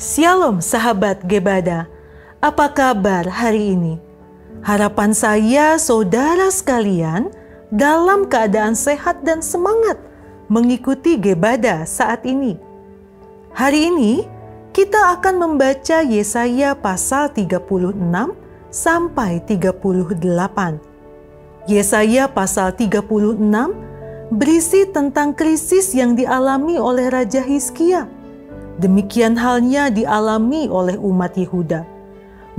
Shalom sahabat Gebada, apa kabar hari ini? Harapan saya saudara sekalian dalam keadaan sehat dan semangat mengikuti Gebada saat ini. Hari ini kita akan membaca Yesaya pasal 36 sampai 38. Yesaya pasal 36 berisi tentang krisis yang dialami oleh Raja Hizkia. Demikian halnya dialami oleh umat Yehuda.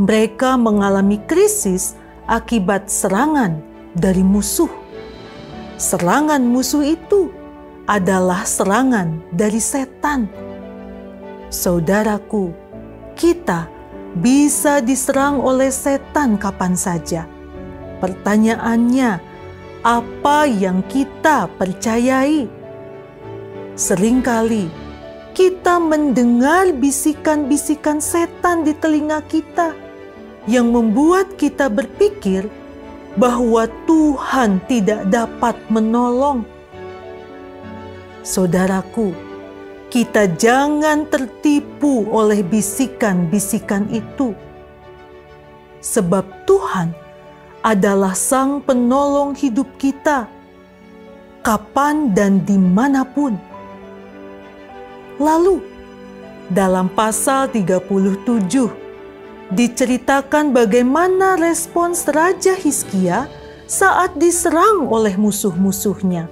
Mereka mengalami krisis akibat serangan dari musuh. Serangan musuh itu adalah serangan dari setan. Saudaraku, kita bisa diserang oleh setan kapan saja. Pertanyaannya, apa yang kita percayai? Seringkali kita mendengar bisikan-bisikan setan di telinga kita yang membuat kita berpikir bahwa Tuhan tidak dapat menolong. Saudaraku, kita jangan tertipu oleh bisikan-bisikan itu. Sebab Tuhan adalah Sang Penolong hidup kita, kapan dan dimanapun. Lalu, dalam pasal 37, diceritakan bagaimana respons Raja Hizkia saat diserang oleh musuh-musuhnya.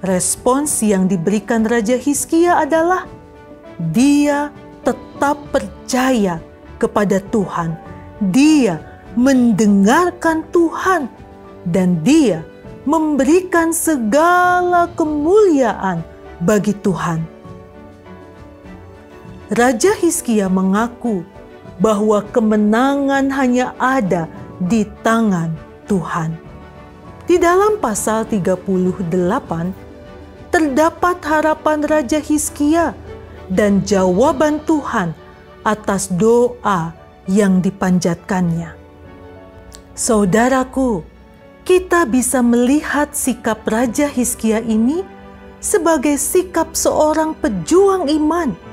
Respons yang diberikan Raja Hizkia adalah dia tetap percaya kepada Tuhan. Dia mendengarkan Tuhan dan dia memberikan segala kemuliaan bagi Tuhan. Raja Hizkia mengaku bahwa kemenangan hanya ada di tangan Tuhan. Di dalam pasal 38 terdapat harapan Raja Hizkia dan jawaban Tuhan atas doa yang dipanjatkannya. Saudaraku, kita bisa melihat sikap Raja Hizkia ini sebagai sikap seorang pejuang iman.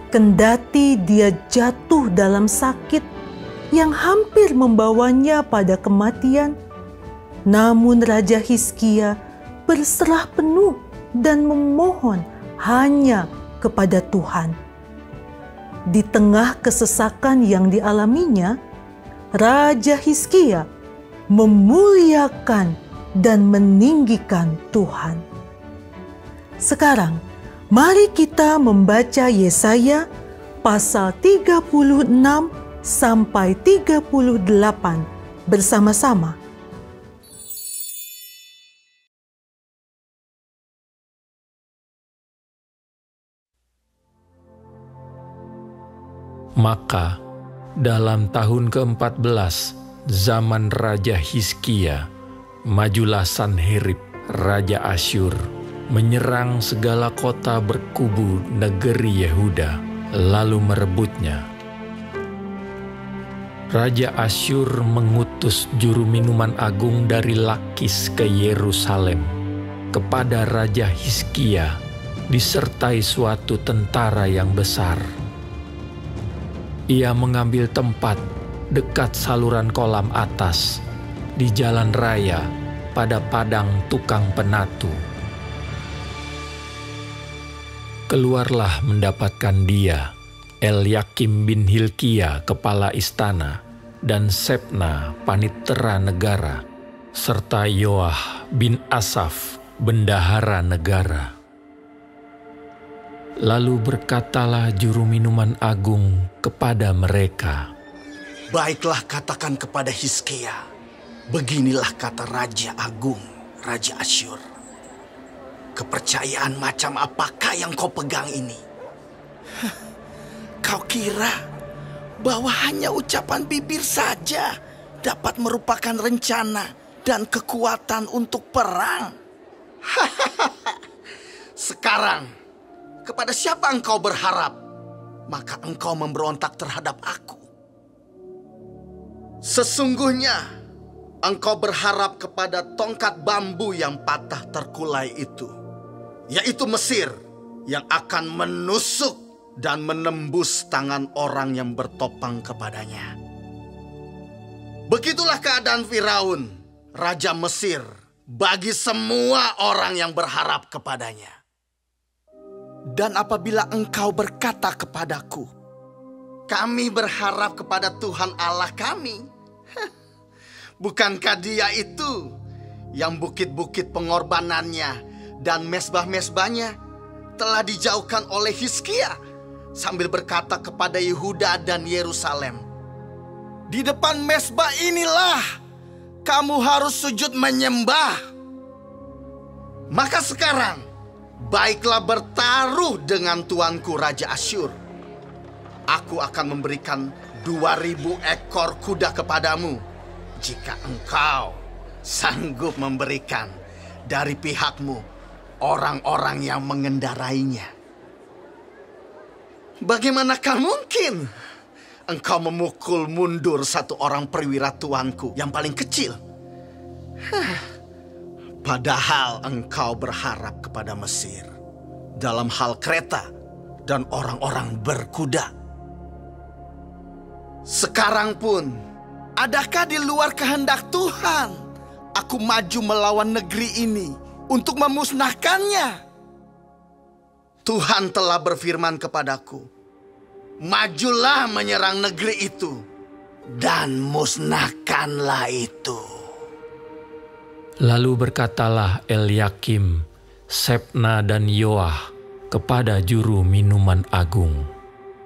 Kendati dia jatuh dalam sakit yang hampir membawanya pada kematian, namun Raja Hizkia berserah penuh dan memohon hanya kepada Tuhan. Di tengah kesesakan yang dialaminya, Raja Hizkia memuliakan dan meninggikan Tuhan. Sekarang, mari kita membaca Yesaya pasal 36 sampai 38 bersama-sama. Maka dalam tahun ke-14 zaman Raja Hizkia, majulah Sanherib, Raja Asyur, menyerang segala kota berkubu negeri Yehuda, lalu merebutnya. Raja Asyur mengutus juru minuman agung dari Lakis ke Yerusalem kepada Raja Hizkia, disertai suatu tentara yang besar. Ia mengambil tempat dekat saluran kolam atas, di jalan raya, pada padang tukang penatu. Keluarlah mendapatkan dia, Elyakim bin Hilkia, kepala istana, dan Sebna, panitera negara, serta Yoah bin Asaf, bendahara negara. Lalu berkatalah juru minuman agung kepada mereka, "Baiklah, katakan kepada Hizkia, beginilah kata Raja Agung, Raja Asyur. Kepercayaan macam apakah yang kau pegang ini? Kau kira bahwa hanya ucapan bibir saja dapat merupakan rencana dan kekuatan untuk perang? Sekarang, kepada siapa engkau berharap? Maka engkau memberontak terhadap aku. Sesungguhnya engkau berharap kepada tongkat bambu yang patah terkulai itu, yaitu Mesir, yang akan menusuk dan menembus tangan orang yang bertopang kepadanya. Begitulah keadaan Firaun, raja Mesir, bagi semua orang yang berharap kepadanya. Dan apabila engkau berkata kepadaku, kami berharap kepada Tuhan Allah kami, bukankah Dia itu yang bukit-bukit pengorbanannya dan mesbah-mesbahnya telah dijauhkan oleh Hizkia, sambil berkata kepada Yehuda dan Yerusalem, di depan mesbah inilah kamu harus sujud menyembah. Maka sekarang baiklah bertaruh dengan tuanku Raja Asyur. Aku akan memberikan 2.000 ekor kuda kepadamu jika engkau sanggup memberikan dari pihakmu orang-orang yang mengendarainya. Bagaimanakah mungkin engkau memukul mundur satu orang perwira tuanku yang paling kecil? Padahal engkau berharap kepada Mesir dalam hal kereta dan orang-orang berkuda. Sekarang pun, adakah di luar kehendak Tuhan aku maju melawan negeri ini untuk memusnahkannya? Tuhan telah berfirman kepadaku, majulah menyerang negeri itu dan musnahkanlah itu. Lalu berkatalah Elyakim, Sebna dan Yoah kepada juru minuman agung,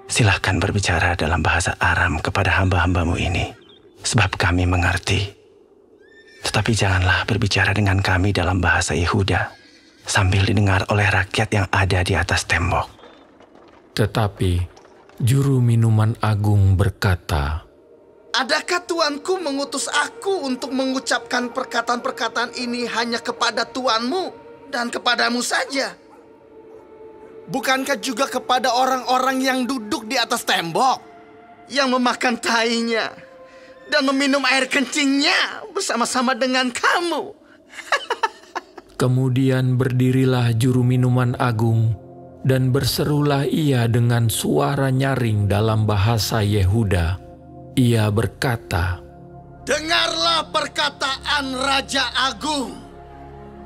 silahkan berbicara dalam bahasa Aram kepada hamba-hambamu ini, sebab kami mengerti. Tetapi janganlah berbicara dengan kami dalam bahasa Yehuda, sambil didengar oleh rakyat yang ada di atas tembok. Tetapi juru minuman agung berkata, adakah tuanku mengutus aku untuk mengucapkan perkataan-perkataan ini hanya kepada tuanmu dan kepadamu saja? Bukankah juga kepada orang-orang yang duduk di atas tembok, yang memakan tainya dan meminum air kencingnya bersama-sama dengan kamu? Kemudian berdirilah juru minuman agung, dan berserulah ia dengan suara nyaring dalam bahasa Yehuda. Ia berkata, dengarlah perkataan Raja Agung,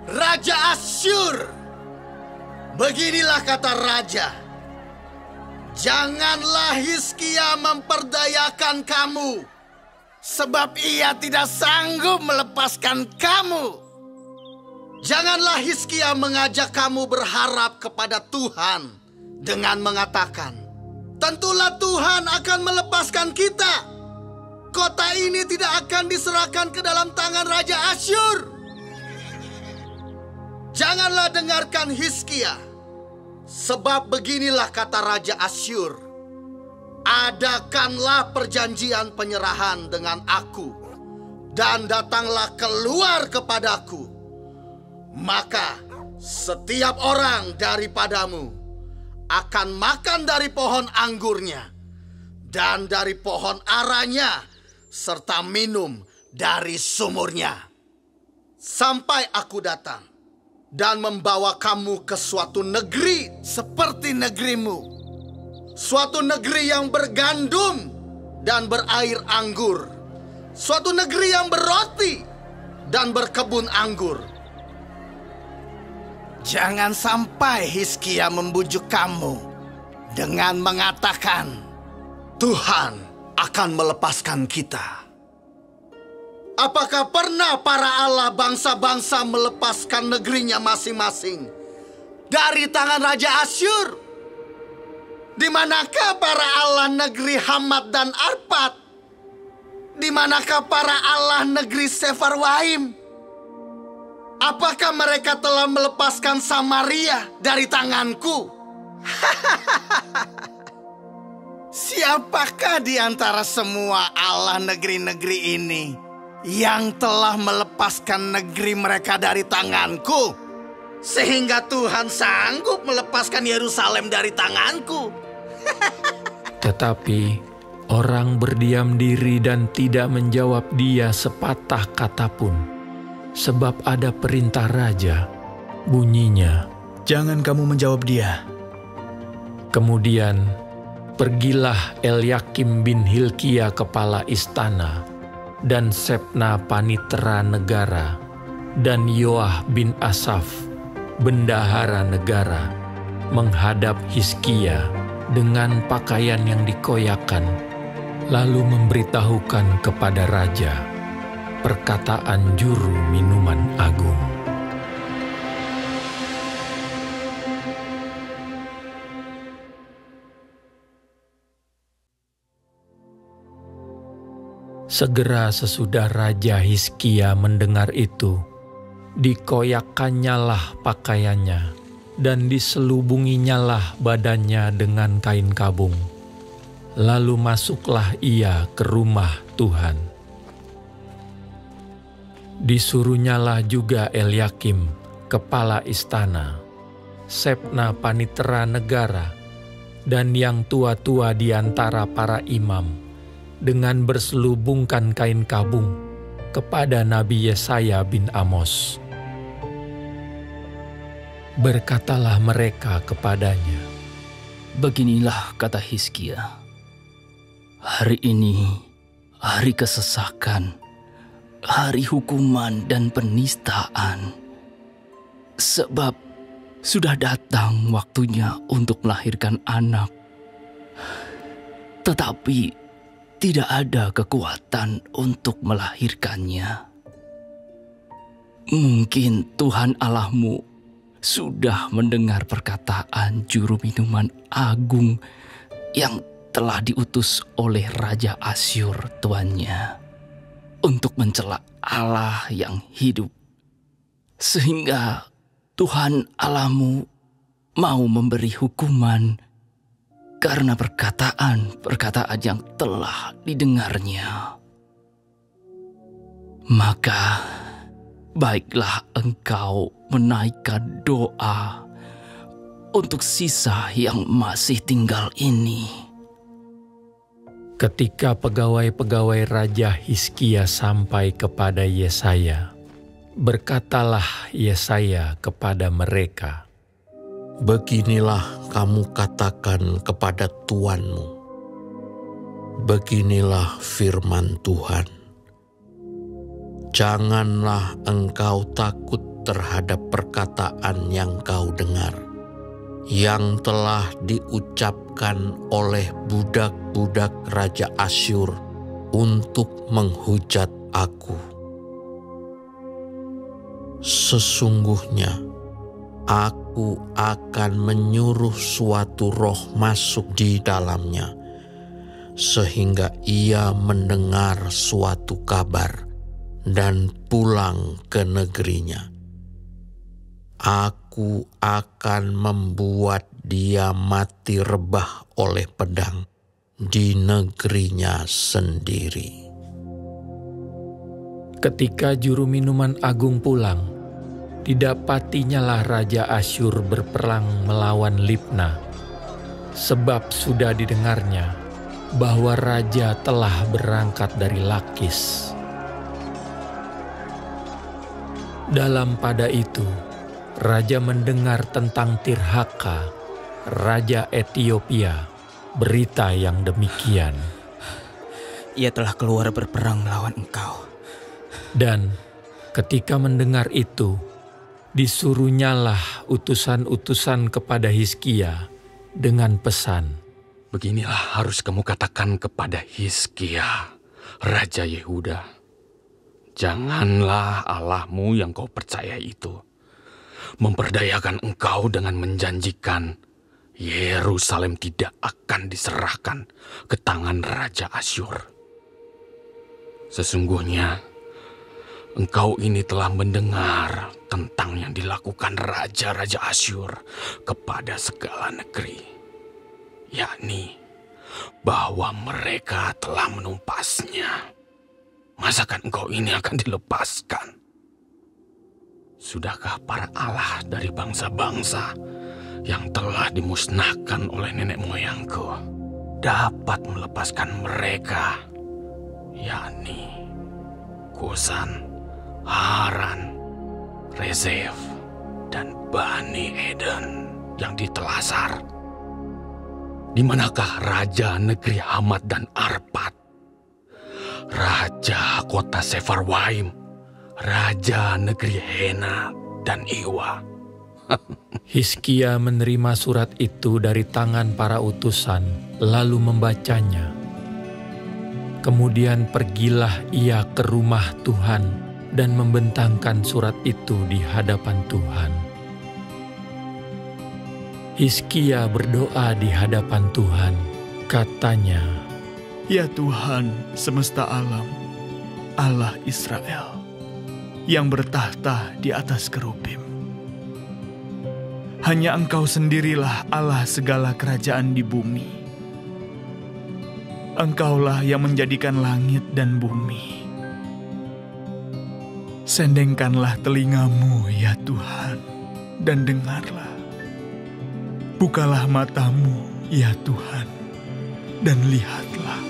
Raja Asyur. Beginilah kata Raja, janganlah Hizkia memperdayakan kamu, sebab ia tidak sanggup melepaskan kamu. Janganlah Hizkia mengajak kamu berharap kepada Tuhan dengan mengatakan, tentulah Tuhan akan melepaskan kita. Kota ini tidak akan diserahkan ke dalam tangan Raja Asyur. Janganlah dengarkan Hizkia, sebab beginilah kata Raja Asyur, adakanlah perjanjian penyerahan dengan aku, dan datanglah keluar kepadaku. Maka setiap orang daripadamu akan makan dari pohon anggurnya dan dari pohon aranya, serta minum dari sumurnya, sampai aku datang dan membawa kamu ke suatu negeri seperti negerimu, suatu negeri yang bergandum dan berair anggur, suatu negeri yang berroti dan berkebun anggur. Jangan sampai Hizkia membujuk kamu dengan mengatakan, Tuhan akan melepaskan kita. Apakah pernah para Allah bangsa-bangsa melepaskan negerinya masing-masing dari tangan Raja Asyur? Di manakah para Allah negeri Hamat dan Arpad? Di manakah para Allah negeri Sefarwaim? Apakah mereka telah melepaskan Samaria dari tanganku? Siapakah di antara semua Allah negeri-negeri ini yang telah melepaskan negeri mereka dari tanganku, sehingga Tuhan sanggup melepaskan Yerusalem dari tanganku? tetapi orang berdiam diri dan tidak menjawab dia sepatah kata pun, sebab ada perintah raja, bunyinya, jangan kamu menjawab dia. Kemudian pergilah Elyakim bin Hilkia kepala istana, dan Sebna panitera negara, dan Yoah bin Asaf bendahara negara menghadap Hizkia dengan pakaian yang dikoyakan, lalu memberitahukan kepada raja perkataan juru minuman agung. Segera sesudah Raja Hizkia mendengar itu, dikoyakkannyalah pakaiannya, dan diselubunginyalah badannya dengan kain kabung. Lalu masuklah ia ke rumah Tuhan. Disuruhnyalah juga Elyakim, kepala istana, Sebna panitera negara, dan yang tua-tua di antara para imam, dengan berselubungkan kain kabung kepada Nabi Yesaya bin Amos. Berkatalah mereka kepadanya, "Beginilah kata Hizkia, hari ini hari kesesakan, hari hukuman dan penistaan, sebab sudah datang waktunya untuk melahirkan anak, tetapi tidak ada kekuatan untuk melahirkannya. Mungkin Tuhan Allahmu sudah mendengar perkataan juru minuman agung yang telah diutus oleh Raja Asyur tuannya untuk mencela Allah yang hidup, sehingga Tuhan Allahmu mau memberi hukuman karena perkataan yang telah didengarnya. Maka baiklah engkau menaikkan doa untuk sisa yang masih tinggal ini." Ketika pegawai-pegawai Raja Hizkia sampai kepada Yesaya, berkatalah Yesaya kepada mereka, "Beginilah kamu katakan kepada tuanmu, beginilah firman Tuhan. Janganlah engkau takut terhadap perkataan yang kau dengar, yang telah diucapkan oleh budak-budak Raja Asyur untuk menghujat aku. Sesungguhnya aku akan menyuruh suatu roh masuk di dalamnya, sehingga ia mendengar suatu kabar dan pulang ke negerinya. Aku akan membuat dia mati rebah oleh pedang di negerinya sendiri." Ketika juru minuman agung pulang, didapatinyalah Raja Asyur berperang melawan Libna, sebab sudah didengarnya bahwa raja telah berangkat dari Lakis. Dalam pada itu, raja mendengar tentang Tirhaka, raja Etiopia, berita yang demikian. "Ia telah keluar berperang melawan engkau." Dan ketika mendengar itu, disuruhnyalah utusan-utusan kepada Hizkia dengan pesan, "Beginilah harus kamu katakan kepada Hizkia, Raja Yehuda. Janganlah Allahmu yang kau percaya itu memperdayakan engkau dengan menjanjikan Yerusalem tidak akan diserahkan ke tangan Raja Asyur. Sesungguhnya engkau ini telah mendengar tentang yang dilakukan Raja-Raja Asyur kepada segala negeri, yakni bahwa mereka telah menumpasnya. Masakan engkau ini akan dilepaskan? Sudahkah para Allah dari bangsa-bangsa yang telah dimusnahkan oleh nenek moyangku dapat melepaskan mereka, yakni Kusan, Haran, Rezef, dan Bani Eden yang ditelasar? Di manakah raja negeri Hamat dan Arpad? Raja kota Sefarwaim, raja negeri Hena dan Iwa. Hizkia menerima surat itu dari tangan para utusan, lalu membacanya. Kemudian pergilah ia ke rumah Tuhan dan membentangkan surat itu di hadapan Tuhan. Hizkia berdoa di hadapan Tuhan, katanya, "Ya Tuhan semesta alam, Allah Israel, yang bertahta di atas kerubim. Hanya Engkau sendirilah Allah segala kerajaan di bumi. Engkaulah yang menjadikan langit dan bumi. Sendengkanlah telingamu ya Tuhan, dan dengarlah. Bukalah matamu ya Tuhan, dan lihatlah.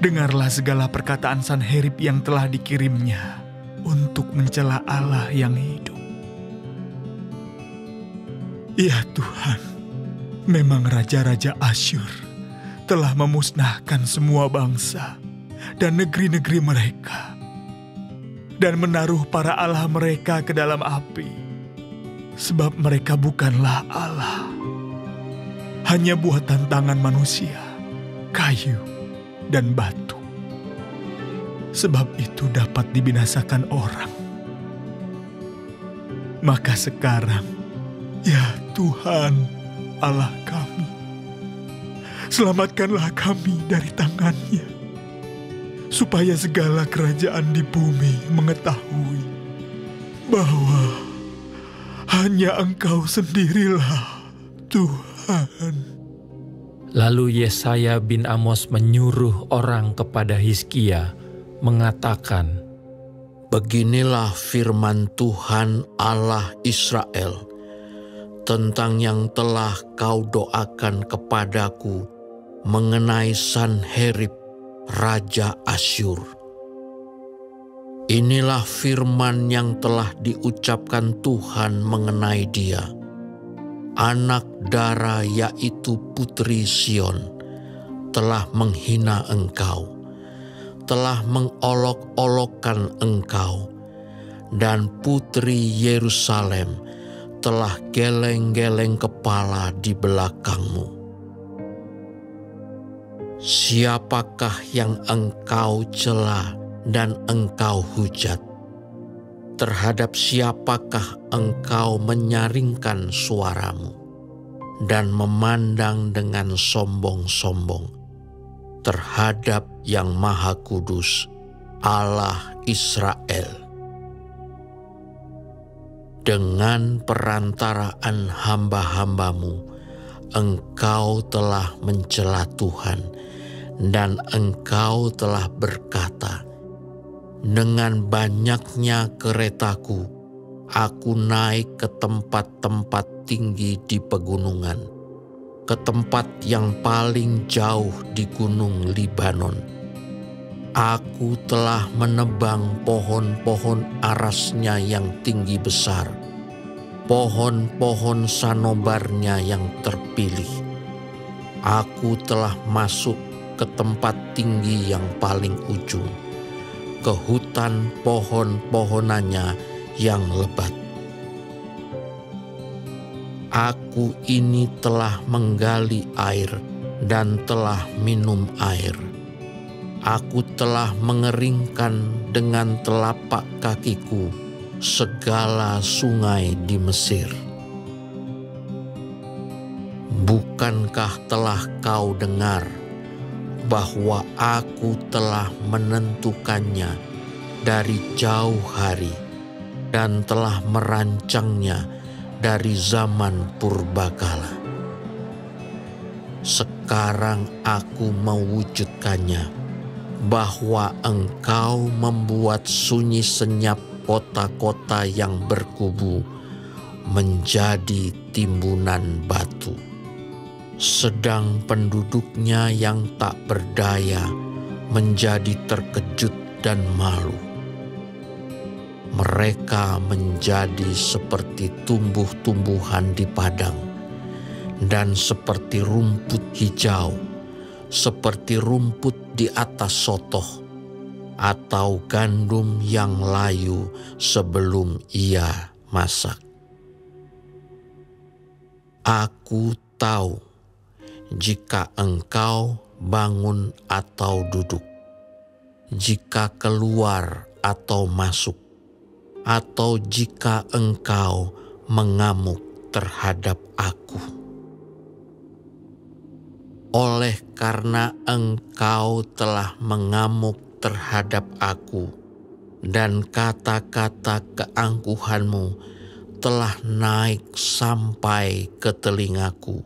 Dengarlah segala perkataan Sanherib yang telah dikirimnya untuk mencela Allah yang hidup. Ya Tuhan, memang raja-raja Asyur telah memusnahkan semua bangsa dan negeri-negeri mereka, dan menaruh para allah mereka ke dalam api, sebab mereka bukanlah Allah, hanya buatan tangan manusia, kayu, dan batu. Sebab itu dapat dibinasakan orang. Maka sekarang, ya Tuhan Allah kami, selamatkanlah kami dari tangannya, supaya segala kerajaan di bumi mengetahui bahwa hanya Engkau sendirilah Tuhan." Lalu Yesaya bin Amos menyuruh orang kepada Hizkia, mengatakan, Beginilah firman Tuhan Allah Israel tentang yang telah kau doakan kepadaku mengenai Sanherib, Raja Asyur. Inilah firman yang telah diucapkan Tuhan mengenai dia. Anak dara yaitu putri Sion telah menghina engkau, telah mengolok-olokkan engkau, dan putri Yerusalem telah geleng-geleng kepala di belakangmu. Siapakah yang engkau cela dan engkau hujat? Terhadap siapakah engkau menyaringkan suaramu dan memandang dengan sombong-sombong terhadap Yang Maha Kudus, Allah Israel? Dengan perantaraan hamba-hambamu, engkau telah mencela Tuhan, dan engkau telah berkata, dengan banyaknya keretaku, aku naik ke tempat-tempat tinggi di pegunungan, ke tempat yang paling jauh di gunung Libanon. Aku telah menebang pohon-pohon arasnya yang tinggi besar, pohon-pohon sanobarnya yang terpilih. Aku telah masuk ke tempat tinggi yang paling ujung, ke hutan pohon-pohonannya yang lebat. Aku ini telah menggali air dan telah minum air. Aku telah mengeringkan dengan telapak kakiku segala sungai di Mesir. Bukankah telah kau dengar bahwa aku telah menentukannya dari jauh hari dan telah merancangnya dari zaman purbakala? Sekarang aku mewujudkannya, bahwa engkau membuat sunyi senyap kota-kota yang berkubu menjadi timbunan batu. Sedang penduduknya yang tak berdaya menjadi terkejut dan malu. Mereka menjadi seperti tumbuh-tumbuhan di padang, dan seperti rumput hijau, seperti rumput di atas sotoh, atau gandum yang layu sebelum ia masak. Aku tahu jika engkau bangun atau duduk, jika keluar atau masuk, atau jika engkau mengamuk terhadap aku. Oleh karena engkau telah mengamuk terhadap aku, dan kata-kata keangkuhanmu telah naik sampai ke telingaku,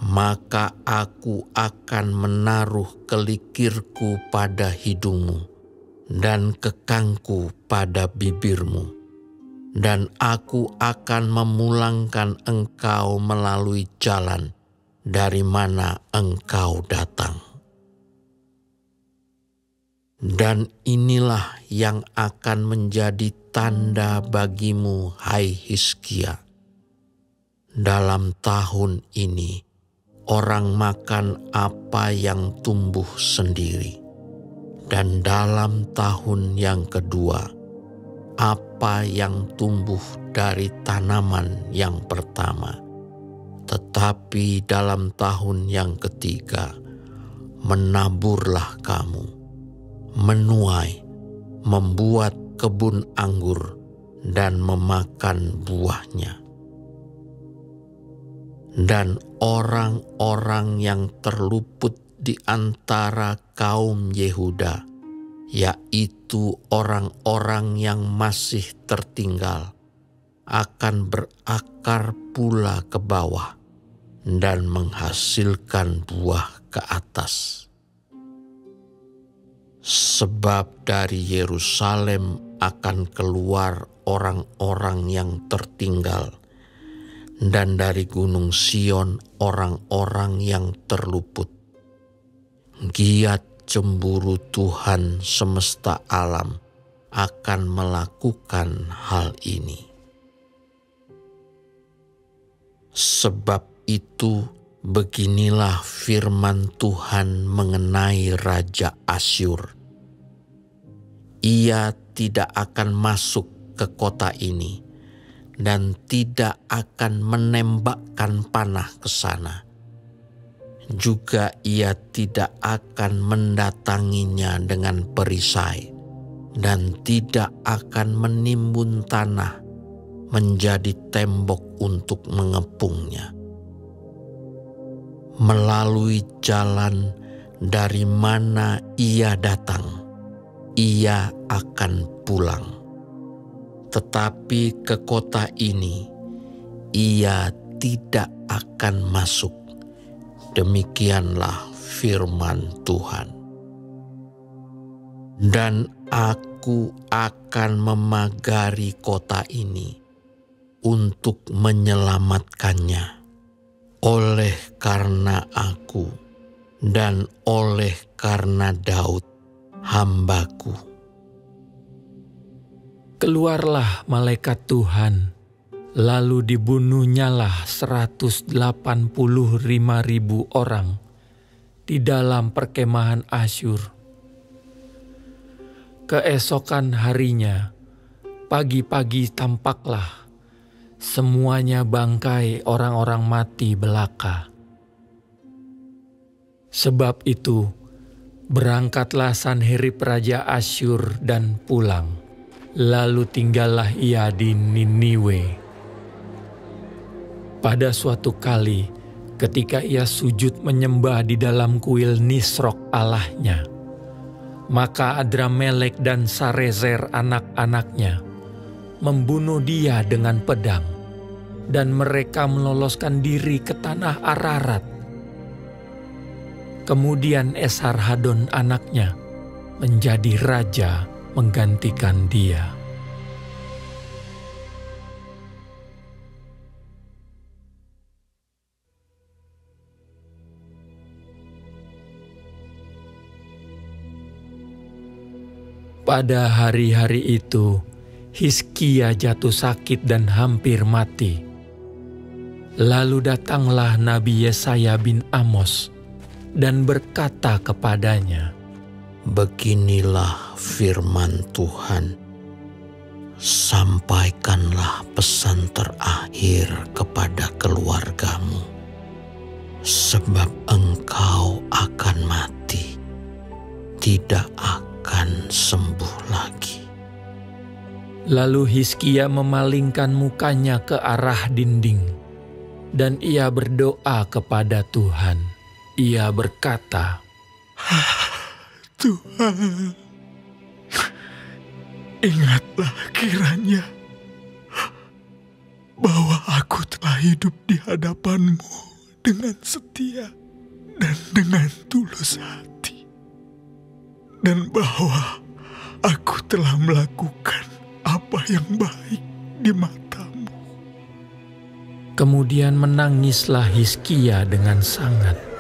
maka aku akan menaruh kelikirku pada hidungmu dan kekangku pada bibirmu, dan aku akan memulangkan engkau melalui jalan dari mana engkau datang. Dan inilah yang akan menjadi tanda bagimu, hai Hizkia. Dalam tahun ini, orang makan apa yang tumbuh sendiri. Dan dalam tahun yang kedua, apa yang tumbuh dari tanaman yang pertama. Tetapi dalam tahun yang ketiga, menaburlah kamu, menuai, membuat kebun anggur, dan memakan buahnya. Dan orang-orang yang terluput di antara kaum Yehuda, yaitu orang-orang yang masih tertinggal, akan berakar pula ke bawah dan menghasilkan buah ke atas. Sebab dari Yerusalem akan keluar orang-orang yang tertinggal, dan dari Gunung Sion orang-orang yang terluput. Giat cemburu Tuhan semesta alam akan melakukan hal ini. Sebab itu, beginilah firman Tuhan mengenai Raja Asyur. Ia tidak akan masuk ke kota ini dan tidak akan menembakkan panah ke sana. Juga ia tidak akan mendatanginya dengan perisai dan tidak akan menimbun tanah menjadi tembok untuk mengepungnya. Melalui jalan dari mana ia datang, ia akan pulang. Tetapi ke kota ini, ia tidak akan masuk. Demikianlah firman Tuhan. Dan aku akan memagari kota ini untuk menyelamatkannya, oleh karena aku dan oleh karena Daud, hambaku. Keluarlah malaikat Tuhan, lalu dibunuhnyalah 185.000 orang di dalam perkemahan Asyur. Keesokan harinya, pagi-pagi tampaklah semuanya bangkai orang-orang mati belaka. Sebab itu, berangkatlah Sanherib Raja Asyur dan pulang. Lalu tinggallah ia di Niniwe. Pada suatu kali, ketika ia sujud menyembah di dalam kuil Nisrok allahnya, maka Adramelek dan Sarezer anak-anaknya membunuh dia dengan pedang, dan mereka meloloskan diri ke tanah Ararat. Kemudian Esarhadon anaknya menjadi raja menggantikan dia. Pada hari-hari itu, Hizkia jatuh sakit dan hampir mati. Lalu datanglah Nabi Yesaya bin Amos dan berkata kepadanya, Beginilah firman Tuhan, sampaikanlah pesan terakhir kepada keluargamu, sebab engkau akan mati, tidak akan sembuh lagi. Lalu Hizkia memalingkan mukanya ke arah dinding, dan ia berdoa kepada Tuhan. Ia berkata, Tuhan, ingatlah kiranya bahwa aku telah hidup di hadapan-Mu dengan setia dan dengan tulus hati, dan bahwa aku telah melakukan apa yang baik di mata-Mu. Kemudian menangislah Hizkia dengan sangat.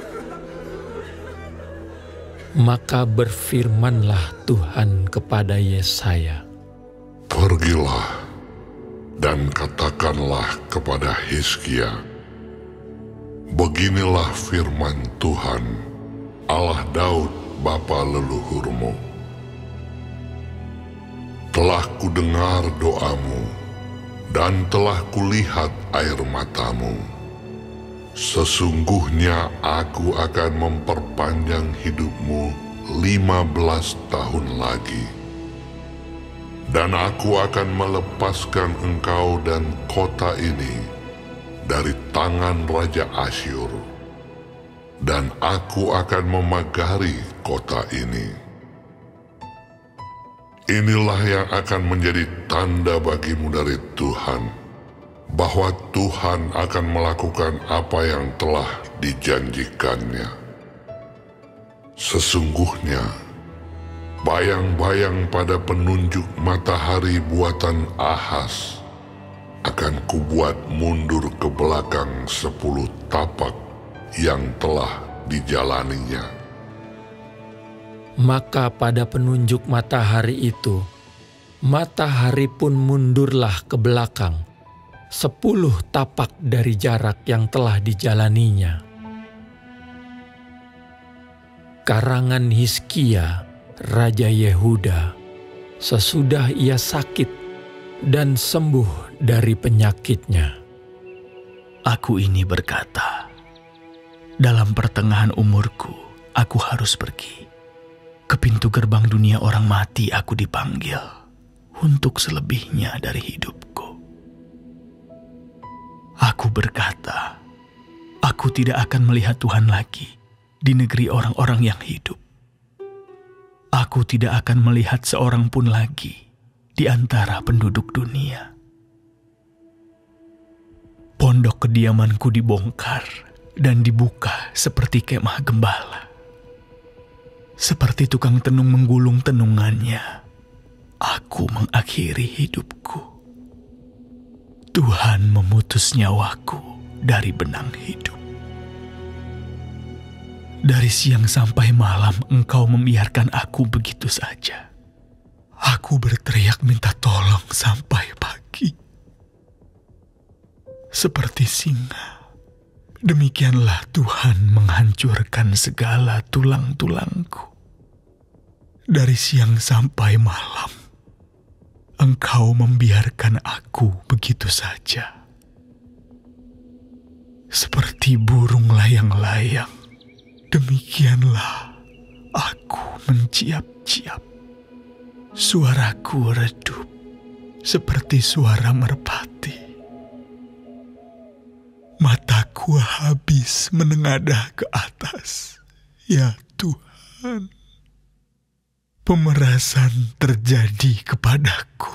Maka berfirmanlah Tuhan kepada Yesaya, Pergilah dan katakanlah kepada Hizkia, beginilah firman Tuhan, Allah Daud bapa leluhurmu. Telah kudengar doamu dan telah kulihat air matamu. Sesungguhnya aku akan memperpanjang hidupmu 15 tahun lagi. Dan aku akan melepaskan engkau dan kota ini dari tangan Raja Asyur. Dan aku akan memagari kota ini. Inilah yang akan menjadi tanda bagimu dari Tuhan, bahwa Tuhan akan melakukan apa yang telah dijanjikannya. Sesungguhnya, bayang-bayang pada penunjuk matahari buatan Ahaz akan kubuat mundur ke belakang 10 tapak yang telah dijalaninya. Maka pada penunjuk matahari itu, matahari pun mundurlah ke belakang 10 tapak dari jarak yang telah dijalaninya. Karangan Hizkia, Raja Yehuda, sesudah ia sakit dan sembuh dari penyakitnya. Aku ini berkata, dalam pertengahan umurku, aku harus pergi. Ke pintu gerbang dunia orang mati aku dipanggil untuk selebihnya dari hidupku. Aku berkata, aku tidak akan melihat Tuhan lagi di negeri orang-orang yang hidup. Aku tidak akan melihat seorang pun lagi di antara penduduk dunia. Pondok kediamanku dibongkar dan dibuka seperti kemah gembala. Seperti tukang tenung menggulung tenungannya, aku mengakhiri hidupku. Tuhan memutus nyawaku dari benang hidup. Dari siang sampai malam Engkau membiarkan aku begitu saja. Aku berteriak minta tolong sampai pagi. Seperti singa, demikianlah Tuhan menghancurkan segala tulang-tulangku. Dari siang sampai malam, Engkau membiarkan aku begitu saja. Seperti burung layang-layang, demikianlah aku menciap-ciap. Suaraku redup seperti suara merpati. Mataku habis menengadah ke atas, ya Tuhan. Pemerasan terjadi kepadaku.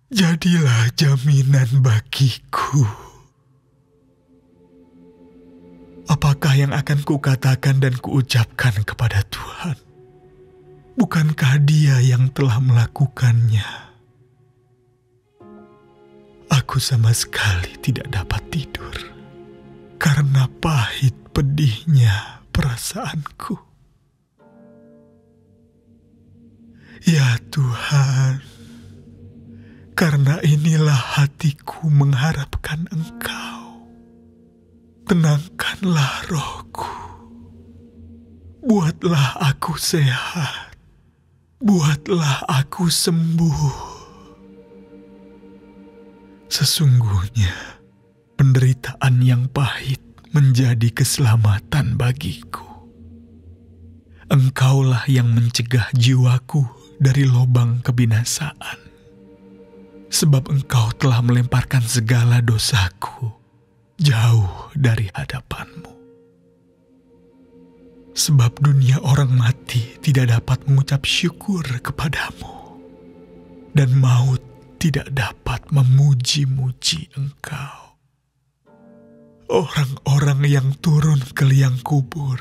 Jadilah jaminan bagiku. Apakah yang akan kukatakan dan kuucapkan kepada Tuhan? Bukankah Dia yang telah melakukannya? Aku sama sekali tidak dapat tidur karena pahit pedihnya perasaanku. Ya Tuhan, karena inilah hatiku mengharapkan Engkau. tenangkanlah rohku. Buatlah aku sehat. Buatlah aku sembuh. Sesungguhnya penderitaan yang pahit menjadi keselamatan bagiku. Engkaulah yang mencegah jiwaku dari lubang kebinasaan. Sebab Engkau telah melemparkan segala dosaku jauh dari hadapan-Mu. Sebab dunia orang mati tidak dapat mengucap syukur kepadamu, dan maut tidak dapat memuji-muji Engkau. Orang-orang yang turun ke liang kubur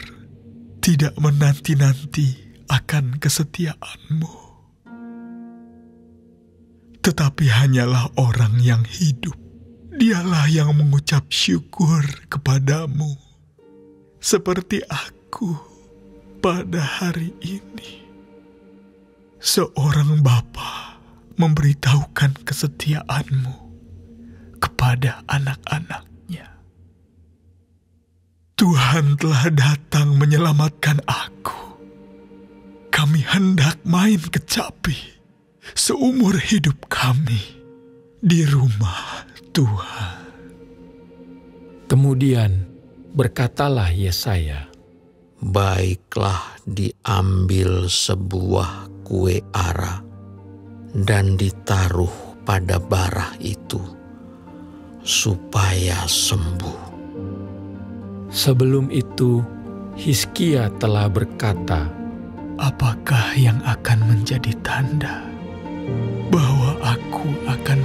tidak menanti-nanti akan kesetiaan-Mu, tetapi hanyalah orang yang hidup, dialah yang mengucap syukur kepadamu, seperti aku pada hari ini. Seorang bapa memberitahukan kesetiaan-Mu kepada anak-anaknya. Tuhan telah datang menyelamatkan aku. Kami hendak main kecapi seumur hidup kami di rumah Tuhan. Kemudian berkatalah Yesaya, baiklah diambil sebuah kue ara dan ditaruh pada bara itu, supaya sembuh. Sebelum itu, Hizkia telah berkata, apakah yang akan menjadi tanda bahwa aku akan